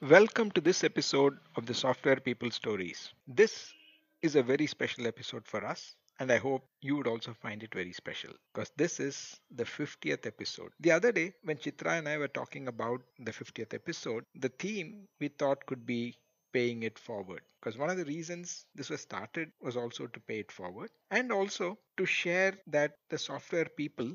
Welcome to this episode of the Software People Stories. This is a very special episode for us, and I hope you would also find it very special because this is the 50th episode. The other day, when Chitra and I were talking about the 50th episode, the theme we thought could be paying it forward because one of the reasons this was started was also to pay it forward and also to share that the software people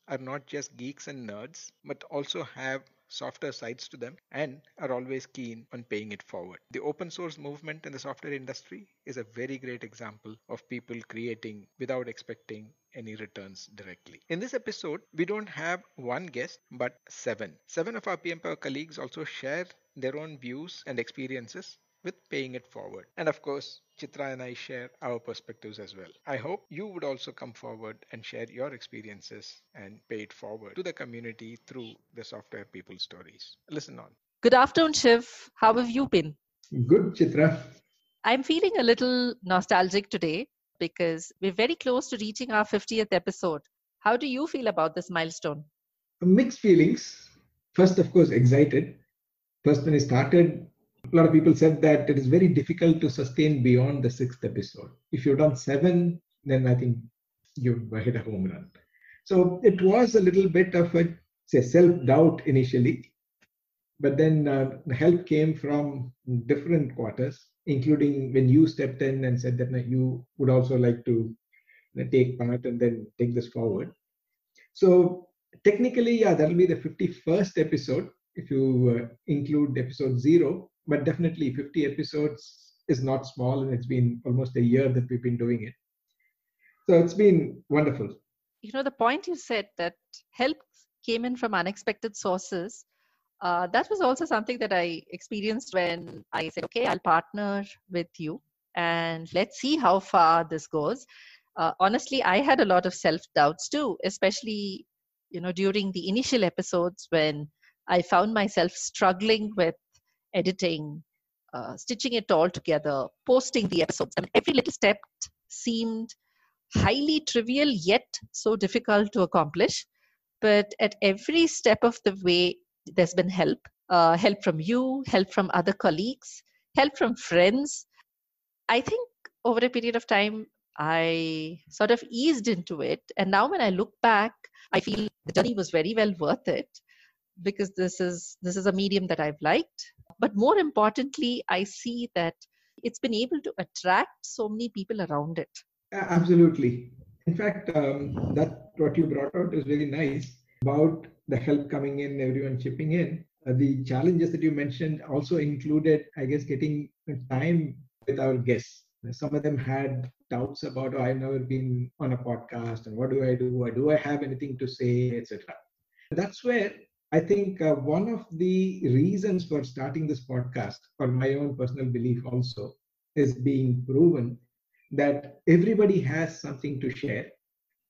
are not just geeks and nerds, but also have softer sides to them and are always keen on paying it forward. The open source movement in the software industry is a very great example of people creating without expecting any returns directly. In this episode, we don't have one guest but seven. Seven of our PM Power colleagues also share their own views and experiences with paying it forward. And of course, Chitra and I share our perspectives as well. I hope you would also come forward and share your experiences and pay it forward to the community through the software people stories. Listen on. Good afternoon, Shiv. How have you been? Good, Chitra. I'm feeling a little nostalgic today because we're very close to reaching our 50th episode. How do you feel about this milestone? Mixed feelings. First, of course, excited. First, when it started, a lot of people said that it is very difficult to sustain beyond the sixth episode. If you've done seven, then I think you've hit a home run. So it was a little bit of a self-doubt initially, but then the help came from different quarters, including when you stepped in and said that you would also like to take part and then take this forward. So technically, that'll be the 51st episode if you include episode 0, but definitely 50 episodes is not small, and it's been almost a year that we've been doing it. So it's been wonderful. You know, the point you said that help came in from unexpected sources, that was also something that I experienced when I said, okay, I'll partner with you and let's see how far this goes. Honestly, I had a lot of self-doubts too, especially, during the initial episodes when I found myself struggling with editing, stitching it all together, posting the episodes. I mean, every little step seemed highly trivial yet so difficult to accomplish. But at every step of the way, there's been help. Help from you, help from other colleagues, help from friends. I think over a period of time, I sort of eased into it. And now when I look back, I feel the journey was very well worth it because this is a medium that I've liked. But more importantly, I see that it's been able to attract so many people around it. Absolutely. In fact, that what you brought out is very nice about the help coming in, everyone chipping in. The challenges that you mentioned also included, I guess, getting time with our guests. Some of them had doubts about, I've never been on a podcast, and what do I do? Do I have anything to say, etc. That's where I think one of the reasons for starting this podcast, for my own personal belief also, is being proven that everybody has something to share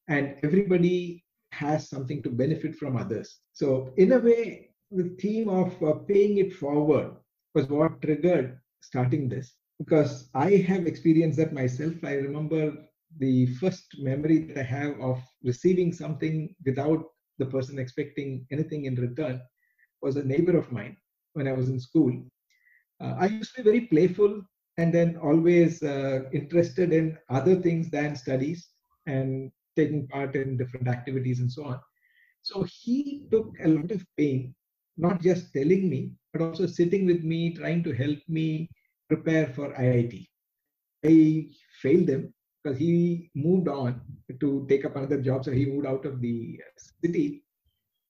and everybody has something to benefit from others. So in a way, the theme of paying it forward was what triggered starting this, because I have experienced that myself. I remember the first memory that I have of receiving something without the person expecting anything in return was a neighbor of mine when I was in school. I used to be very playful and then always interested in other things than studies and taking part in different activities and so on. So he took a lot of pain, not just telling me, but also sitting with me, trying to help me prepare for IIT. I failed him because he moved on to take up another job. So he moved out of the city,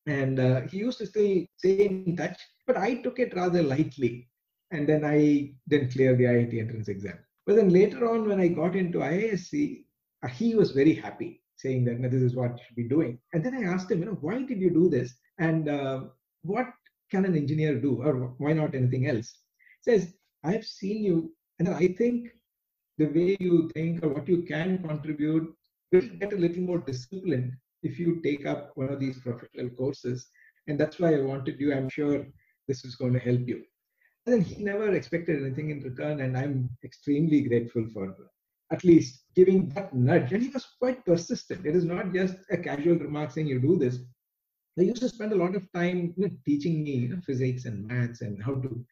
and he used to stay in touch, but I took it rather lightly. And then I didn't clear the IIT entrance exam. But then later on, when I got into IISc, he was very happy, saying that this is what you should be doing. And then I asked him, why did you do this? And what can an engineer do? Or why not anything else? He says, I've seen you, and I think the way you think or what you can contribute will get a little more disciplined if you take up one of these professional courses. And that's why I wanted you. I'm sure this is going to help you. And then he never expected anything in return, and I'm extremely grateful for at least giving that nudge. And he was quite persistent. It is not just a casual remark saying you do this. They used to spend a lot of time teaching me physics and maths and how to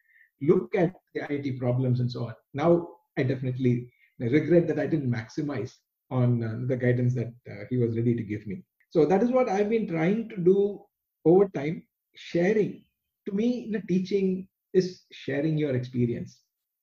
look at the IT problems and so on. Now, I definitely regret that I didn't maximize on the guidance that he was ready to give me. So that is what I've been trying to do over time. Sharing, to me, teaching is sharing your experience.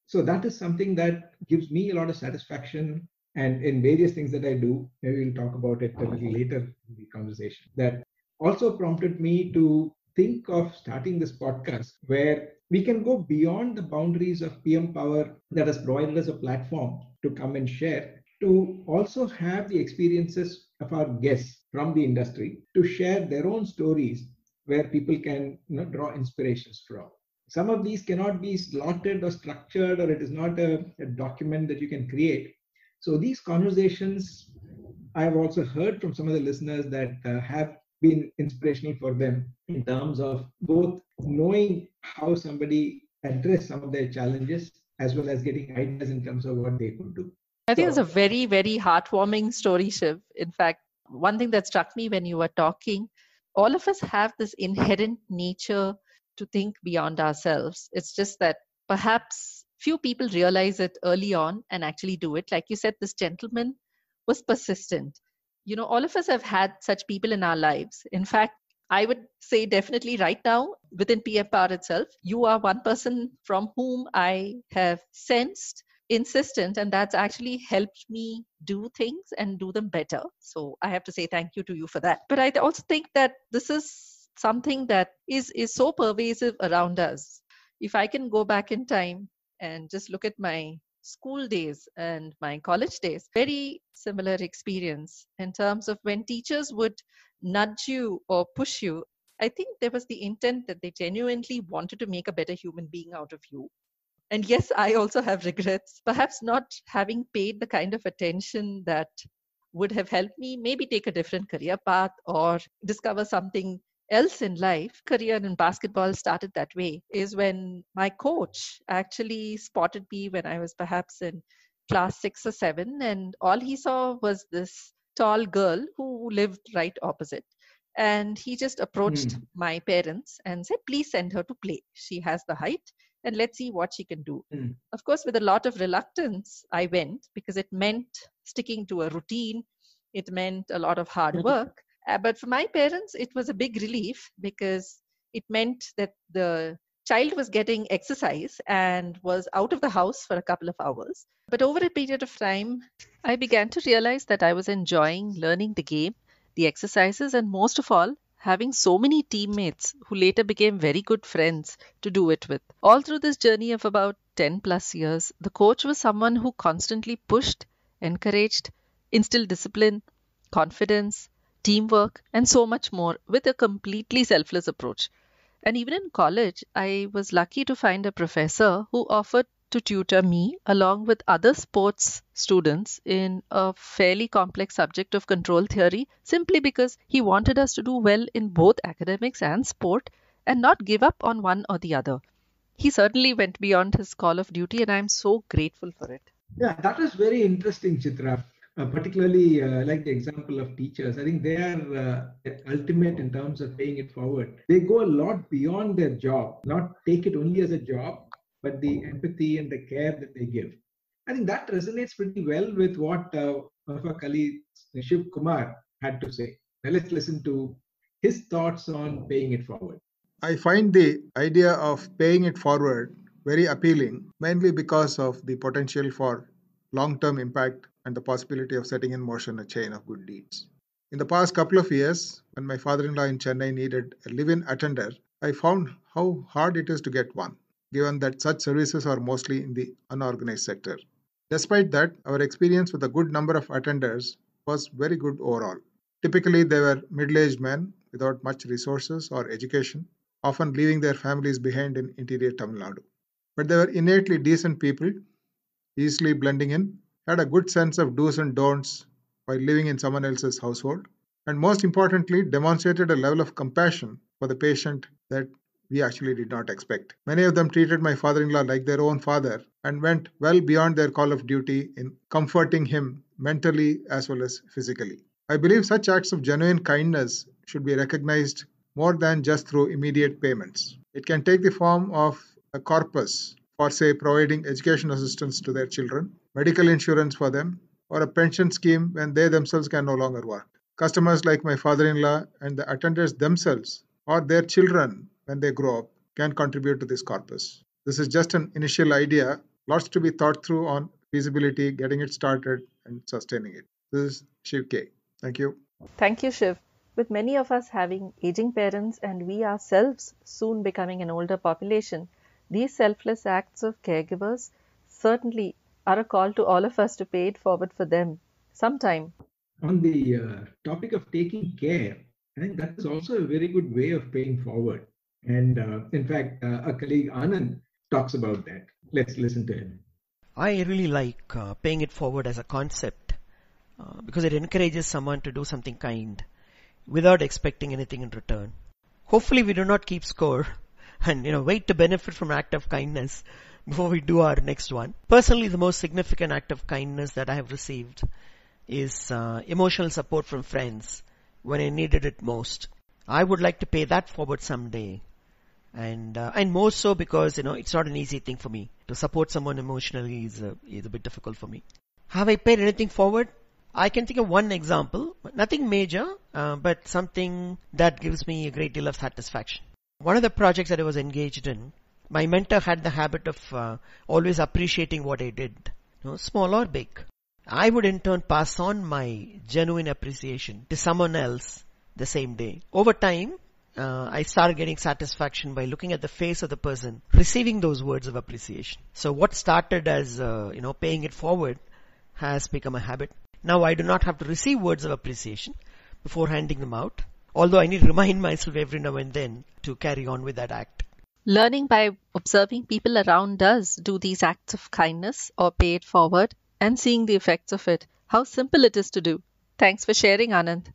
So that is something that gives me a lot of satisfaction. And in various things that I do, maybe we'll talk about it a little later in the conversation, that also prompted me to think of starting this podcast where we can go beyond the boundaries of PM Power that has provided us a platform to come and share, to also have the experiences of our guests from the industry to share their own stories where people can draw inspirations from. Some of these cannot be slotted or structured, or it is not a document that you can create. So these conversations, I've also heard from some of the listeners that have been inspirational for them in terms of both knowing how somebody addressed some of their challenges as well as getting ideas in terms of what they could do. I think it's a So, very, very heartwarming story, Shiv. In fact, one thing that struck me when you were talking, all of us have this inherent nature to think beyond ourselves. It's just that perhaps few people realize it early on and actually do it. Like you said, this gentleman was persistent. All of us have had such people in our lives. In fact, I would say definitely right now within PFR itself, you are one person from whom I have sensed insistent, and that's actually helped me do things and do them better. So I have to say thank you to you for that. But I also think that this is something that is so pervasive around us. If I can go back in time and just look at my school days and my college days, very similar experience in terms of when teachers would nudge you or push you. I think there was the intent that they genuinely wanted to make a better human being out of you. And yes, I also have regrets, perhaps not having paid the kind of attention that would have helped me maybe take a different career path or discover something else in life. Career in basketball started that way, is when my coach actually spotted me when I was perhaps in class 6 or 7, and all he saw was this tall girl who lived right opposite. And he just approached my parents and said, please send her to play. She has the height and let's see what she can do. Of course, with a lot of reluctance, I went because it meant sticking to a routine. It meant a lot of hard work. But for my parents, it was a big relief because it meant that the child was getting exercise and was out of the house for a couple of hours. But over a period of time, I began to realize that I was enjoying learning the game, the exercises, and most of all, having so many teammates who later became very good friends to do it with. All through this journey of about 10 plus years, the coach was someone who constantly pushed, encouraged, instilled discipline, confidence, teamwork, and so much more with a completely selfless approach. And even in college, I was lucky to find a professor who offered to tutor me along with other sports students in a fairly complex subject of control theory, simply because he wanted us to do well in both academics and sport and not give up on one or the other. He certainly went beyond his call of duty, and I'm so grateful for it. yeah, that is very interesting, Chitra. Particularly like the example of teachers. I think they are ultimate in terms of paying it forward. They go a lot beyond their job, not take it only as a job, but the empathy and the care that they give. I think that resonates pretty well with what one of our colleagues, Sivakumar, had to say. Now let's listen to his thoughts on paying it forward. I find the idea of paying it forward very appealing, mainly because of the potential for long term impact and the possibility of setting in motion a chain of good deeds. In the past couple of years, when my father in law in Chennai needed a live in attender, I found how hard it is to get one, given that such services are mostly in the unorganized sector. Despite that, our experience with a good number of attenders was very good overall. Typically, they were middle aged men without much resources or education, often leaving their families behind in interior Tamil Nadu. But they were innately decent people, easily blending in, had a good sense of do's and don'ts while living in someone else's household, and most importantly, demonstrated a level of compassion for the patient that we actually did not expect. Many of them treated my father in law like their own father and went well beyond their call of duty in comforting him mentally as well as physically. I believe such acts of genuine kindness should be recognized more than just through immediate payments. It can take the form of a corpus for, say, providing education assistance to their children, medical insurance for them, or a pension scheme when they themselves can no longer work. Customers like my father-in-law and the attenders themselves or their children, when they grow up, can contribute to this corpus. This is just an initial idea, lots to be thought through on feasibility, getting it started, and sustaining it. This is Shiv K. Thank you. Thank you, Shiv. With many of us having aging parents and we ourselves soon becoming an older population, these selfless acts of caregivers certainly are a call to all of us to pay it forward for them sometime. On the topic of taking care, I think that is also a very good way of paying forward. And in fact, a colleague Anand talks about that. Let's listen to him. I really like paying it forward as a concept because it encourages someone to do something kind without expecting anything in return. Hopefully we do not keep score and wait to benefit from an act of kindness before we do our next one. Personally, the most significant act of kindness that I have received is emotional support from friends when I needed it most. I would like to pay that forward someday. And more so because it's not an easy thing for me to support someone emotionally is a bit difficult for me. Have I paid anything forward? I can think of one example, nothing major, but something that gives me a great deal of satisfaction. One of the projects that I was engaged in, my mentor had the habit of always appreciating what I did, small or big. I would in turn pass on my genuine appreciation to someone else the same day. Over time, I started getting satisfaction by looking at the face of the person receiving those words of appreciation. So what started as paying it forward has become a habit. Now I do not have to receive words of appreciation before handing them out, although I need to remind myself every now and then to carry on with that act. Learning by observing people around us do these acts of kindness or pay it forward and seeing the effects of it. How simple it is to do. Thanks for sharing, Anand.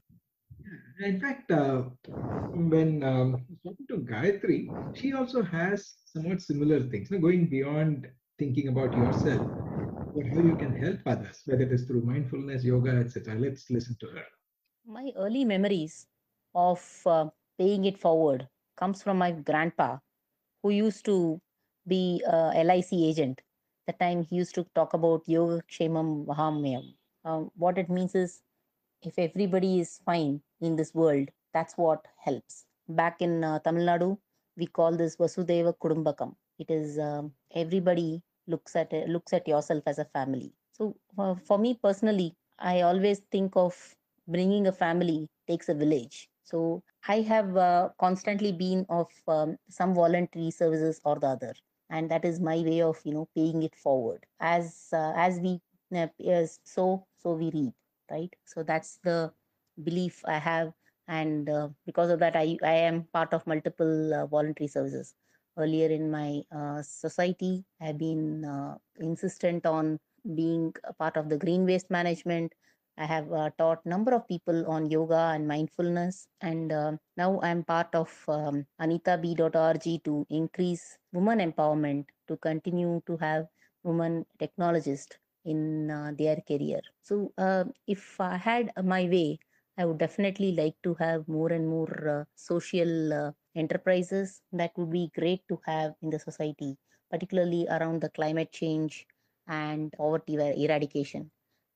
In fact, when talking to Gayatri, she also has somewhat similar things, going beyond thinking about yourself, but how you can help others, whether it is through mindfulness, yoga, etc. Let's listen to her. My early memories of paying it forward comes from my grandpa, who used to be a LIC agent. The time he used to talk about yoga kshemam vahamyam. What it means is, if everybody is fine in this world, that's what helps. Back in Tamil Nadu, we call this Vasudeva Kudumbakam. It is everybody looks at yourself as a family. So for me personally, I always think of bringing a family takes a village. So I have constantly been of some voluntary services or the other, and that is my way of paying it forward. As we so we reap, right? So that's the belief I have, and because of that, I am part of multiple voluntary services. Earlier in my society, I've been insistent on being a part of the green waste management. I have taught number of people on yoga and mindfulness, and now I'm part of anitab.org to increase women empowerment, to continue to have women technologists in their career. So if I had my way, I would definitely like to have more and more social enterprises that would be great to have in the society, particularly around the climate change and poverty eradication.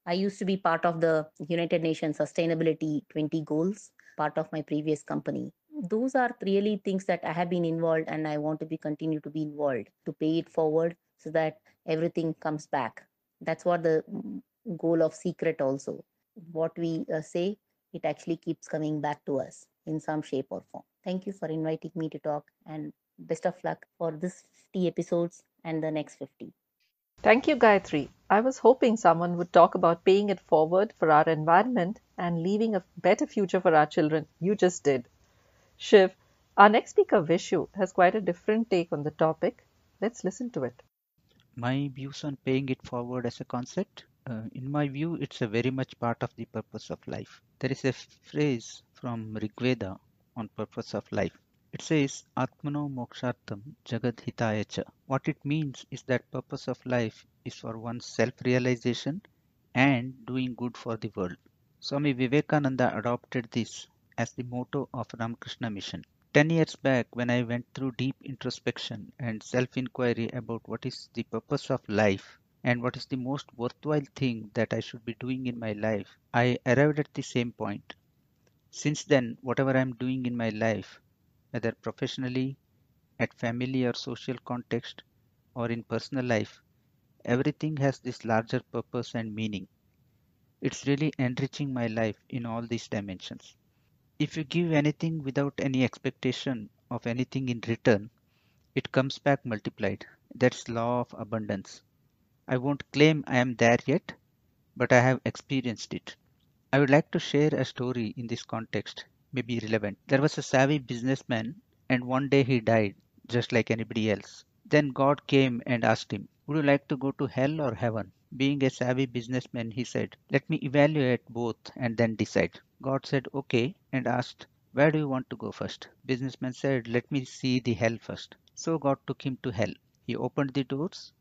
I used to be part of the United Nations Sustainability 20 goals, part of my previous company. Those are really things that I have been involved, and I want to be continue to be involved to pay it forward so that everything comes back. That's what the goal of secret also. What we say, it actually keeps coming back to us in some shape or form. Thank you for inviting me to talk, and best of luck for this 50 episodes and the next 50. Thank you, Gayatri. I was hoping someone would talk about paying it forward for our environment and leaving a better future for our children. You just did. Shiv, our next speaker, Vishu, has quite a different take on the topic. Let's listen to it. My views on paying it forward as a concept, in my view, it's a very much part of the purpose of life. There is a phrase from Rigveda on purpose of life. It says, Atmano mokshartam jagad hitaya cha. What it means is that purpose of life is for one's self-realization and doing good for the world. Swami Vivekananda adopted this as the motto of Ramakrishna Mission. 10 years back, when I went through deep introspection and self inquiry about what is the purpose of life and what is the most worthwhile thing that I should be doing in my life, I arrived at the same point. Since then, whatever I'm doing in my life, whether professionally, at family or social context, or in personal life, everything has this larger purpose and meaning. It's really enriching my life in all these dimensions. If you give anything without any expectation of anything in return, it comes back multiplied. That's law of abundance. I won't claim I am there yet, but I have experienced it. I would like to share a story in this context, may be relevant. There was a savvy businessman, and one day he died, just like anybody else. Then God came and asked him, would you like to go to hell or heaven? Being a savvy businessman, he said, let me evaluate both and then decide. God said, okay, and asked, where do you want to go first? Businessman said, let me see the hell first. So God took him to hell. He opened the doors.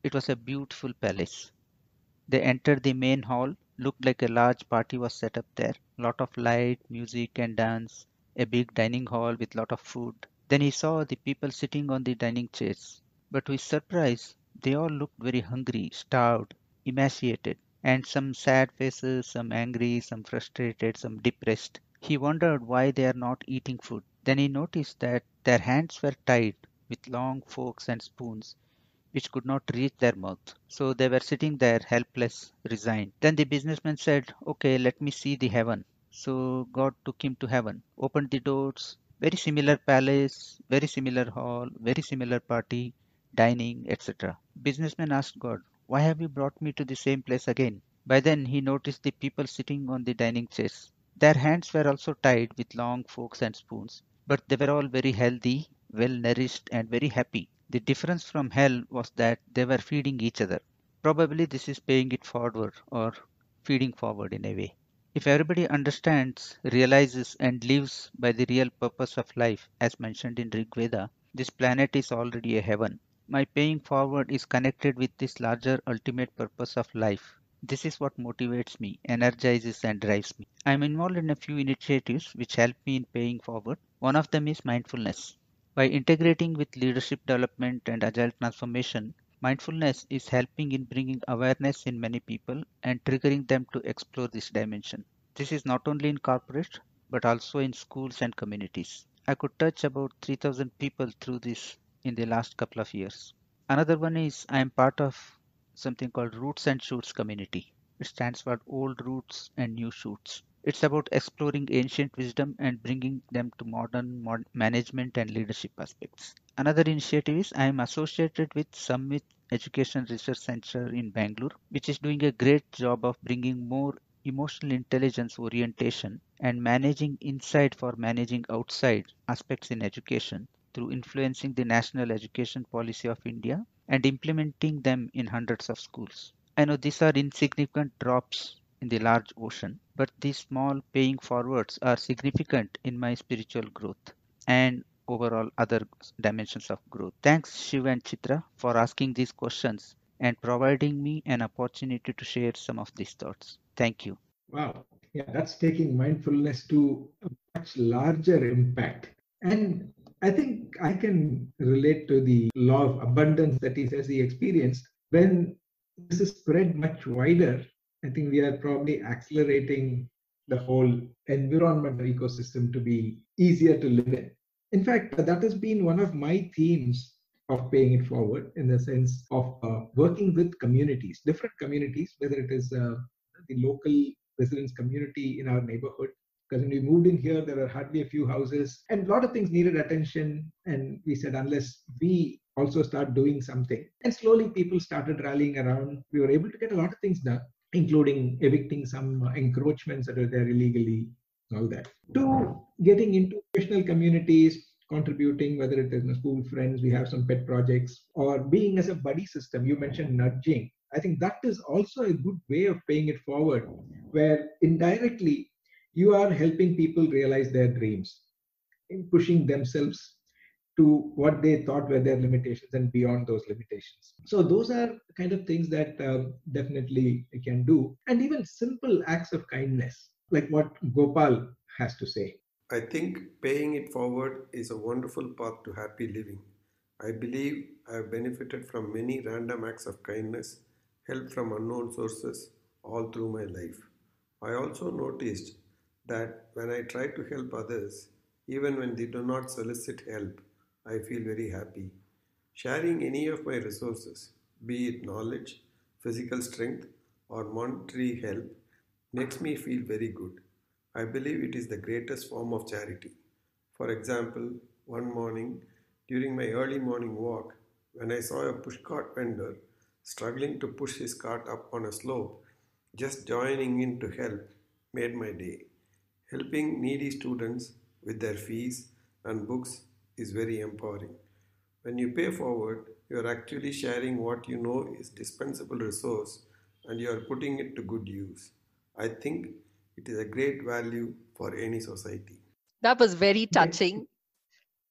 It was a beautiful palace. They entered the main hall, looked like a large party was set up there. Lot of light, music and dance, a big dining hall with lot of food. Then he saw the people sitting on the dining chairs. But to his surprise, they all looked very hungry, starved, emaciated, and some sad faces, some angry, some frustrated, some depressed. He wondered why they are not eating food. Then he noticed that their hands were tied with long forks and spoons which could not reach their mouth. So they were sitting there helpless, resigned. Then the businessman said, okay, let me see the heaven. So God took him to heaven, opened the doors, very similar palace, very similar hall, very similar party, dining, etc. Businessman asked God, why have you brought me to the same place again? By then he noticed the people sitting on the dining chairs. Their hands were also tied with long forks and spoons, but they were all very healthy, well nourished, and very happy. The difference from hell was that they were feeding each other. Probably this is paying it forward or feeding forward in a way. If everybody understands, realizes, and lives by the real purpose of life, as mentioned in Rig Veda, this planet is already a heaven. My paying forward is connected with this larger ultimate purpose of life. This is what motivates me, energizes, and drives me. I am involved in a few initiatives which help me in paying forward. One of them is mindfulness. By integrating with leadership development and agile transformation, mindfulness is helping in bringing awareness in many people and triggering them to explore this dimension. This is not only in corporate but also in schools and communities. I could touch about 3,000 people through this in the last couple of years. Another one is I am part of something called Roots and Shoots community. It stands for Old Roots and New Shoots. It's about exploring ancient wisdom and bringing them to modern management and leadership aspects. Another initiative is I am associated with Summit Education Research Center in Bangalore, which is doing a great job of bringing more emotional intelligence orientation and managing inside for managing outside aspects in education through influencing the national education policy of India and implementing them in hundreds of schools. I know these are insignificant drops in the large ocean, but these small paying forwards are significant in my spiritual growth and overall other dimensions of growth. Thanks, Shiv and Chitra, for asking these questions and providing me an opportunity to share some of these thoughts. Thank you. Wow. Yeah, that's taking mindfulness to a much larger impact. And I think I can relate to the law of abundance that he says he experienced. When this is spread much wider, I think we are probably accelerating the whole environmental ecosystem to be easier to live in. In fact, that has been one of my themes of paying it forward in the sense of working with communities, different communities, whether it is the local residents community in our neighborhood. Because when we moved in here, there were hardly a few houses and a lot of things needed attention. And we said, unless we also start doing something. And slowly people started rallying around. We were able to get a lot of things done, including evicting some encroachments that were there illegally, all that. To getting into professional communities, contributing, whether it is in school friends, we have some pet projects, or being as a buddy system. You mentioned nudging. I think that is also a good way of paying it forward, where indirectly you are helping people realize their dreams, in pushing themselves to what they thought were their limitations and beyond those limitations. So those are the kind of things that definitely you can do. And even simple acts of kindness, like what Gopal has to say. I think paying it forward is a wonderful path to happy living. I believe I have benefited from many random acts of kindness, help from unknown sources, all through my life. I also noticed that when I try to help others, even when they do not solicit help, I feel very happy. Sharing any of my resources, be it knowledge, physical strength, or monetary help, makes me feel very good. I believe it is the greatest form of charity. For example, one morning during my early morning walk, when I saw a pushcart vendor struggling to push his cart up on a slope, just joining in to help made my day. Helping needy students with their fees and books is very empowering. When you pay forward, you are actually sharing what you know is dispensable resource and you are putting it to good use. I think it is a great value for any society. That was very Yes. touching.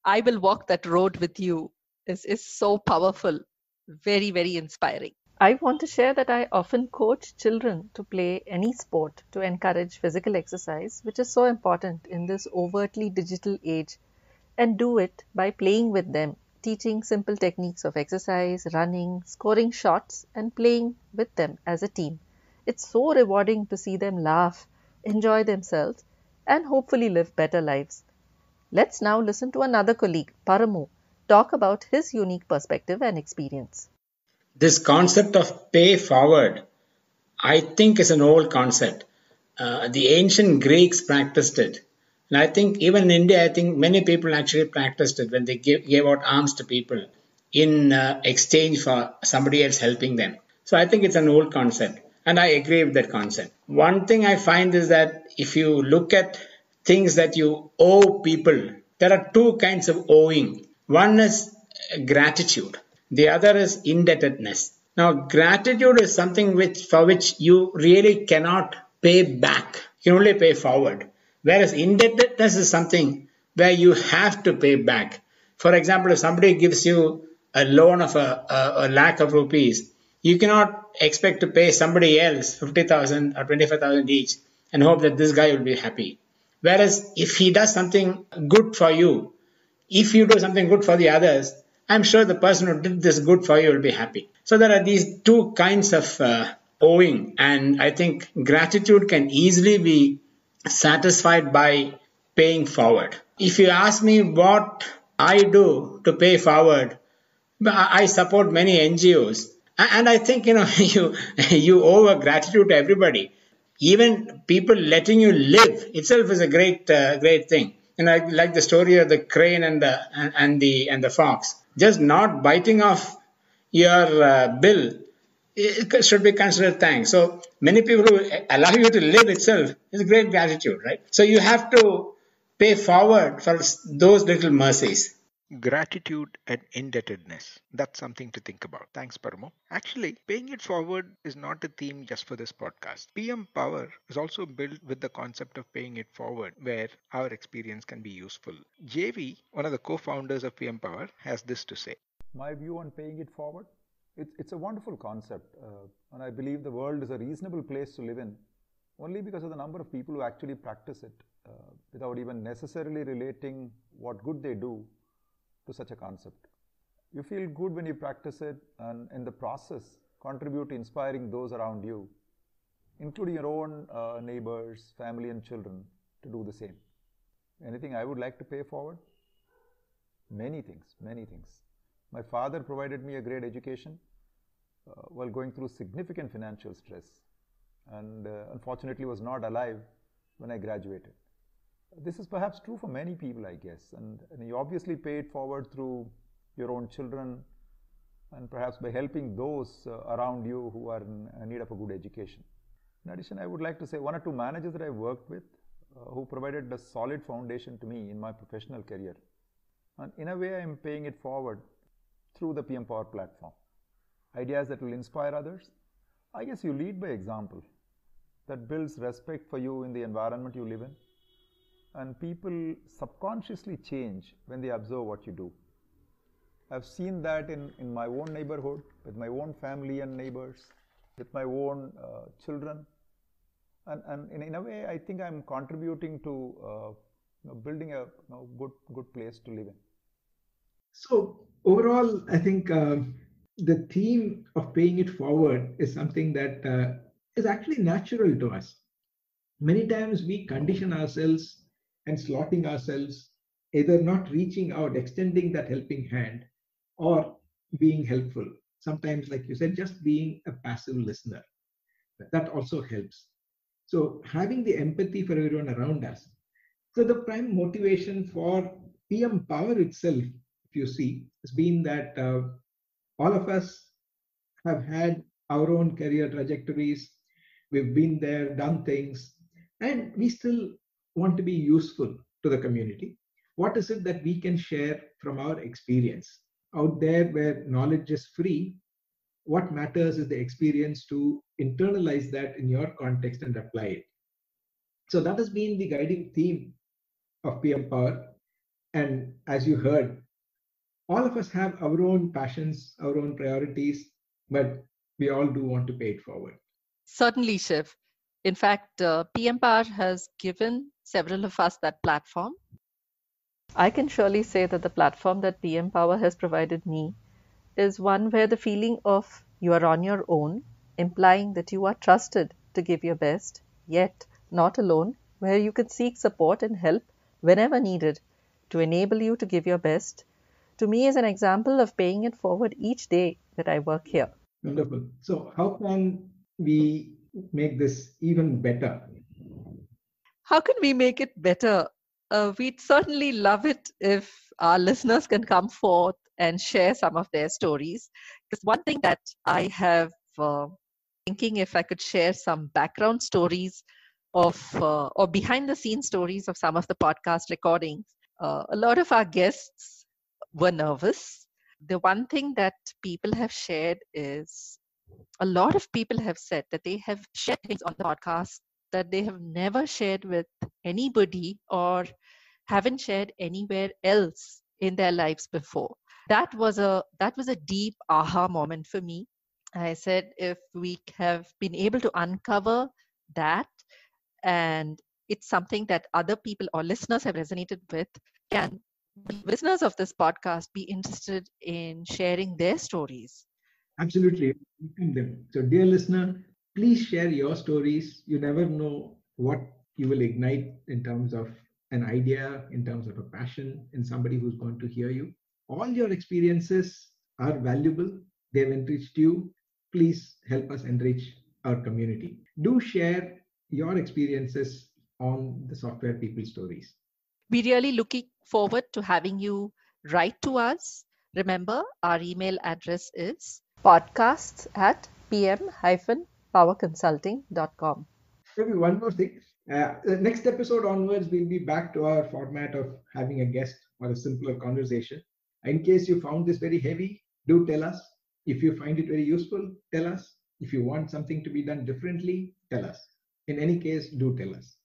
I will walk that road with you is so powerful, very, very inspiring. I want to share that I often coach children to play any sport to encourage physical exercise, which is so important in this overtly digital age, and do it by playing with them, teaching simple techniques of exercise, running, scoring shots, and playing with them as a team. It's so rewarding to see them laugh, enjoy themselves, and hopefully live better lives. Let's now listen to another colleague, Paramu, talk about his unique perspective and experience. This concept of pay forward, I think, is an old concept. The ancient Greeks practiced it. And I think even in India, I think many people actually practiced it when they gave out alms to people in exchange for somebody else helping them. So I think it's an old concept. And I agree with that concept. One thing I find is that if you look at things that you owe people, there are two kinds of owing. One is gratitude, the other is indebtedness. Now, gratitude is something for which you really cannot pay back. You can only pay forward. Whereas indebtedness is something where you have to pay back. For example, if somebody gives you a loan of a lakh of rupees, you cannot expect to pay somebody else 50,000 or 25,000 each and hope that this guy will be happy. Whereas if he does something good for you, if you do something good for the others, I'm sure the person who did this good for you will be happy. So there are these two kinds of owing, and I think gratitude can easily be satisfied by paying forward. If you ask me what I do to pay forward, I support many NGOs, and I think you owe a gratitude to everybody. Even people letting you live itself is a great thing. And I like the story of the crane and the fox. Just not biting off your bill, it should be considered thanks. So many people who allow you to live itself is great gratitude, right? So you have to pay forward for those little mercies. Gratitude and indebtedness. That's something to think about. Thanks, Paramo. Actually, paying it forward is not a theme just for this podcast. PM Power is also built with the concept of paying it forward, where our experience can be useful. JV, one of the co founders of PM Power, has this to say. My view on paying it forward? It's a wonderful concept, and I believe the world is a reasonable place to live in only because of the number of people who actually practice it without even necessarily relating what good they do to such a concept. You feel good when you practice it and in the process contribute to inspiring those around you, including your own neighbors, family and children to do the same. Anything I would like to pay forward? Many things, many things. My father provided me a great education while going through significant financial stress and unfortunately was not alive when I graduated. This is perhaps true for many people, I guess, and you obviously pay it forward through your own children and perhaps by helping those around you who are in need of a good education. In addition, I would like to say one or two managers that I worked with who provided a solid foundation to me in my professional career. And in a way, I am paying it forward through the PM Power platform. Ideas that will inspire others. I guess you lead by example. That builds respect for you in the environment you live in. And people subconsciously change when they observe what you do. I've seen that in my own neighborhood, with my own family and neighbors, with my own children. And in a way, I think I'm contributing to building a good place to live in. So overall, I think the theme of paying it forward is something that is actually natural to us. Many times we condition ourselves and slotting ourselves, either not reaching out, extending that helping hand, or being helpful. Sometimes, like you said, just being a passive listener. That also helps. So having the empathy for everyone around us. So the prime motivation for PM Power itself, if you see, has been that all of us have had our own career trajectories. We've been there, done things, and we still want to be useful to the community. What is it that we can share from our experience? Out there where knowledge is free, what matters is the experience to internalize that in your context and apply it. So that has been the guiding theme of PM Power. And as you heard, all of us have our own passions, our own priorities, but we all do want to pay it forward. Certainly, Shiv. In fact, PM Power has given several of us that platform. I can surely say that the platform that PM Power has provided me is one where the feeling of you are on your own, implying that you are trusted to give your best, yet not alone, where you can seek support and help whenever needed to enable you to give your best, to me is an example of paying it forward each day that I work here. Wonderful. So how can we make this even better? How can we make it better? We'd certainly love it if our listeners can come forth and share some of their stories. Because one thing that I have thinking, if I could share some background stories of or behind the scenes stories of some of the podcast recordings. A lot of our guests were nervous. The one thing that people have shared is a lot of people have said that they have shared things on the podcast that they have never shared with anybody or haven't shared anywhere else in their lives before. That was a deep aha moment for me. I said if we have been able to uncover that, and it's something that other people or listeners have resonated with, can listeners of this podcast be interested in sharing their stories? Absolutely. Welcome them. So, dear listener, please share your stories. You never know what you will ignite in terms of an idea, in terms of a passion, in somebody who's going to hear you. All your experiences are valuable. They've enriched you. Please help us enrich our community. Do share your experiences on the Software People Stories. We're really looking forward to having you write to us. Remember, our email address is podcasts@pm-powerconsulting.com. Maybe one more thing. The next episode onwards, we'll be back to our format of having a guest or a simpler conversation. In case you found this very heavy, do tell us. If you find it very useful, tell us. If you want something to be done differently, tell us. In any case, do tell us.